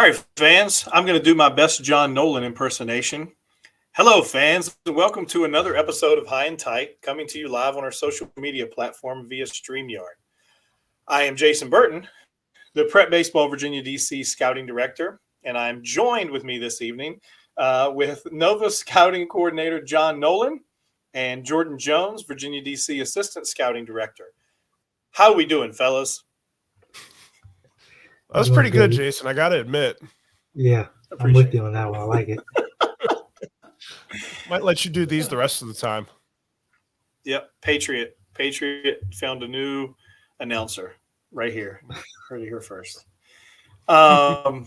right, fans, I'm going to do my best John Nolan impersonation. Hello, fans, and welcome to another episode of Hight, coming to you live on our social media platform via StreamYard. I am Jason Burton, the Prep Baseball Virginia DC Scouting Director, and I'm joined with me this evening with Nova Scouting Coordinator John Nolan and Jordan Jones, Virginia DC Assistant Scouting Director. How are we doing, fellas? That was pretty good, Jason. I got to admit. Yeah, I'm with you on that one. I like it. Might let you do these the rest of the time. Yep, Patriot found a new announcer right here. Heard it here first. Look,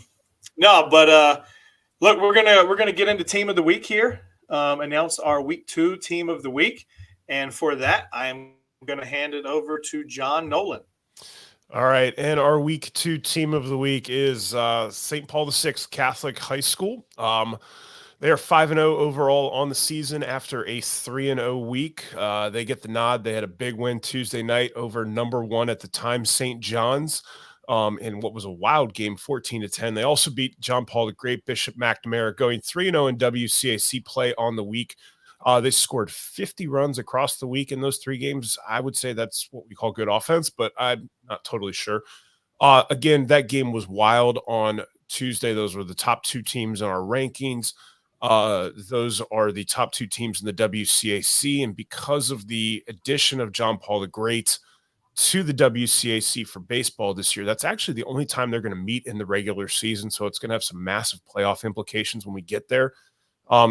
we're gonna get into team of the week here. Announce our week 2 team of the week, and for that, I am going to hand it over to John Nolan. All right, and our week 2 team of the week is St. Paul VI Catholic High School. They are 5-0 overall on the season after a 3-0 week. They get the nod. They had a big win Tuesday night over number 1 at the time, St. John's, in what was a wild game, 14-10. They also beat John Paul the Great, Bishop McNamara, going 3-0 in WCAC play on the week. They scored 50 runs across the week in those 3 games. I would say that's what we call good offense, but I'm not totally sure. Again, that game was wild on Tuesday. Those were the top 2 teams in our rankings. Those are the top 2 teams in the WCAC, and because of the addition of John Paul the Great to the WCAC for baseball this year, that's actually the only time they're going to meet in the regular season, so it's going to have some massive playoff implications when we get there.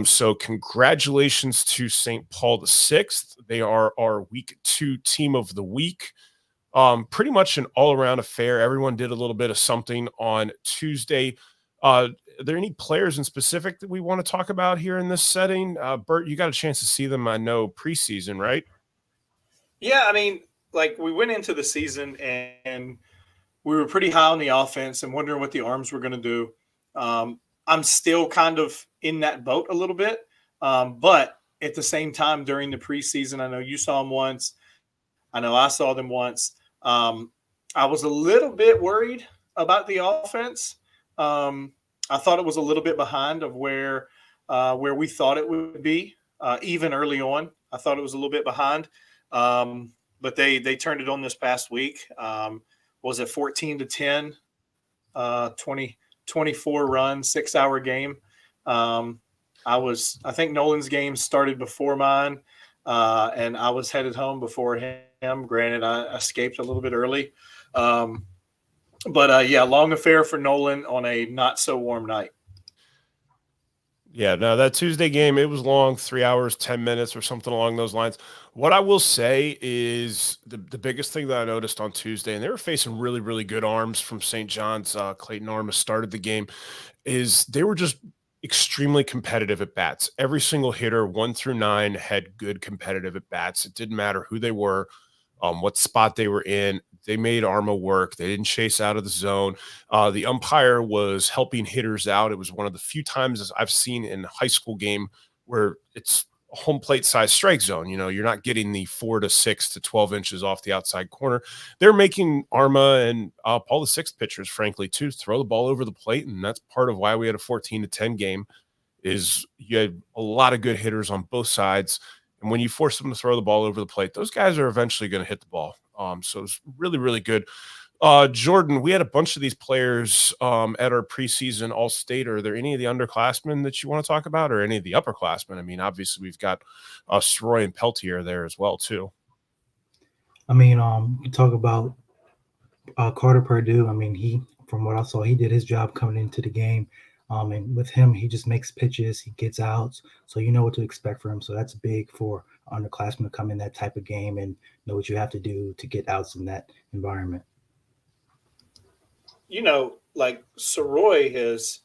So congratulations to St. Paul VI. They are our week 2 team of the week. Pretty much an all-around affair. Everyone did a little bit of something on Tuesday. Are there any players in specific that we want to talk about here in this setting? Bert, you got a chance to see them, I know, preseason, right? Yeah, I mean, like we went into the season and we were pretty high on the offense and wondering what the arms were going to do. I'm still kind of in that boat a little bit. But at the same time, during the preseason, I know you saw them once. I know I saw them once. I was a little bit worried about the offense. I thought it was a little bit behind of where we thought it would be, even early on. I thought it was a little bit behind, but they turned it on this past week. Was it 14-10, 24 runs, 6-hour game. I think Nolan's game started before mine, and I was headed home before him. Granted, I escaped a little bit early. But long affair for Nolan on a not so warm night. Yeah, no, that Tuesday game, it was long, 3 hours, 10 minutes or something along those lines. What I will say is the biggest thing that I noticed on Tuesday, and they were facing really, really good arms from St. John's. Clayton Armas started the game, is they were just extremely competitive at bats. Every single hitter, 1 through 9, had good competitive at bats. It didn't matter who they were, what spot they were in. They made Arma work. They didn't chase out of the zone. The umpire was helping hitters out. It was one of the few times I've seen in a high school game where it's a home plate size strike zone. You know, you're not getting the 4 to 6 to 12 inches off the outside corner. They're making Arma and Paul VI pitchers, frankly, too, throw the ball over the plate, and that's part of why we had a 14-10 game. Is you had a lot of good hitters on both sides. And when you force them to throw the ball over the plate, those guys are eventually going to hit the ball. So it's really, really good. Jordan, we had a bunch of these players at our preseason All-State. Are there any of the underclassmen that you want to talk about, or any of the upperclassmen? I mean, obviously we've got Sroy and Peltier there as well, too. I mean, you talk about Carter Purdue. I mean, from what I saw, he did his job coming into the game. And with him, he just makes pitches, he gets outs, so you know what to expect from him. So that's big for underclassmen to come in that type of game and know what you have to do to get outs in that environment. You know, like Soroy has,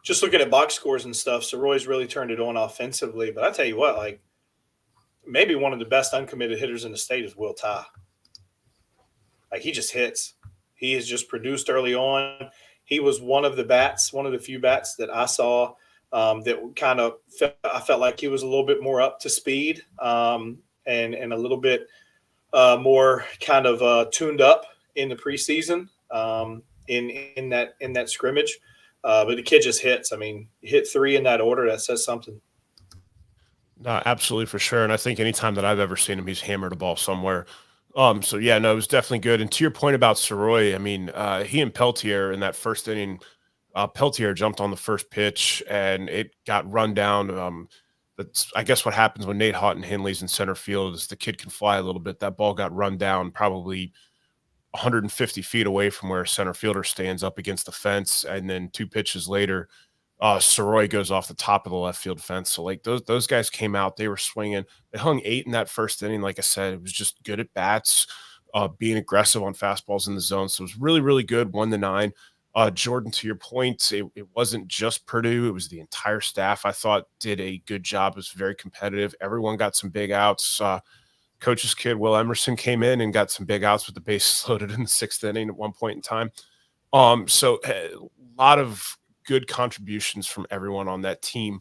just looking at box scores and stuff, Soroy's really turned it on offensively. But I tell you what, like maybe one of the best uncommitted hitters in the state is Will Ty. Like he just hits. He has just produced early on. He was one of the few bats that I saw that kind of I felt like he was a little bit more up to speed and a little bit more kind of tuned up in the preseason in that scrimmage. But the kid just hits. I mean, hit 3 in that order. That says something. No, absolutely for sure. And I think anytime that I've ever seen him, he's hammered a ball somewhere. So yeah, no, it was definitely good. And to your point about Soroy, I mean, he and Peltier in that first inning, Peltier jumped on the first pitch and it got run down. That's I guess what happens when Nate Houghton Henley's in center field is the kid can fly a little bit. That ball got run down probably 150 feet away from where a center fielder stands up against the fence, and then 2 pitches later, Soroy goes off the top of the left field fence. So like those guys came out, they were swinging. They hung 8 in that first inning. Like I said, it was just good at bats, being aggressive on fastballs in the zone. So it was really, really good. 1-9. Jordan, to your point, it wasn't just Purdue; it was the entire staff. I thought did a good job. It was very competitive. Everyone got some big outs. Coach's kid Will Emerson came in and got some big outs with the bases loaded in the 6th inning at one point in time. So a lot of good contributions from everyone on that team.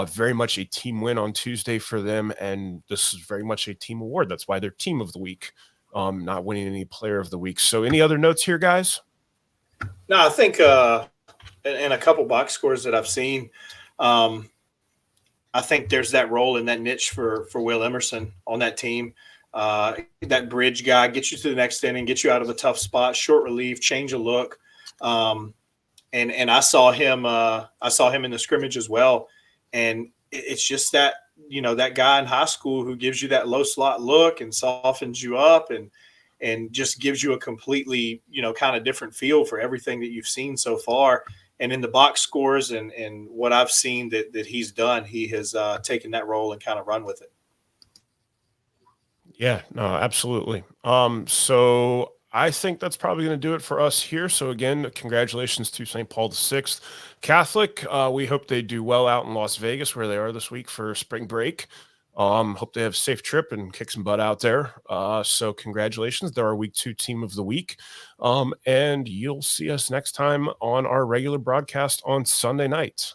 Very much a team win on Tuesday for them, and this is very much a team award. That's why they're team of the week, not winning any player of the week. So any other notes here, guys? No, I think in a couple box scores that I've seen, I think there's that role in that niche for Will Emerson on that team. That bridge guy, get you to the next inning, get you out of a tough spot, short relief, change of look. And I saw him in the scrimmage as well. And it's just that, that guy in high school who gives you that low slot look and softens you up and just gives you a completely, kind of different feel for everything that you've seen so far. And in the box scores and what I've seen that he's done, he has taken that role and kind of run with it. Yeah, no, absolutely. So I think that's probably going to do it for us here. So again, congratulations to St. Paul VI Catholic. We hope they do well out in Las Vegas where they are this week for spring break. Hope they have a safe trip and kick some butt out there. So congratulations. They're our week 2 team of the week. And you'll see us next time on our regular broadcast on Sunday night.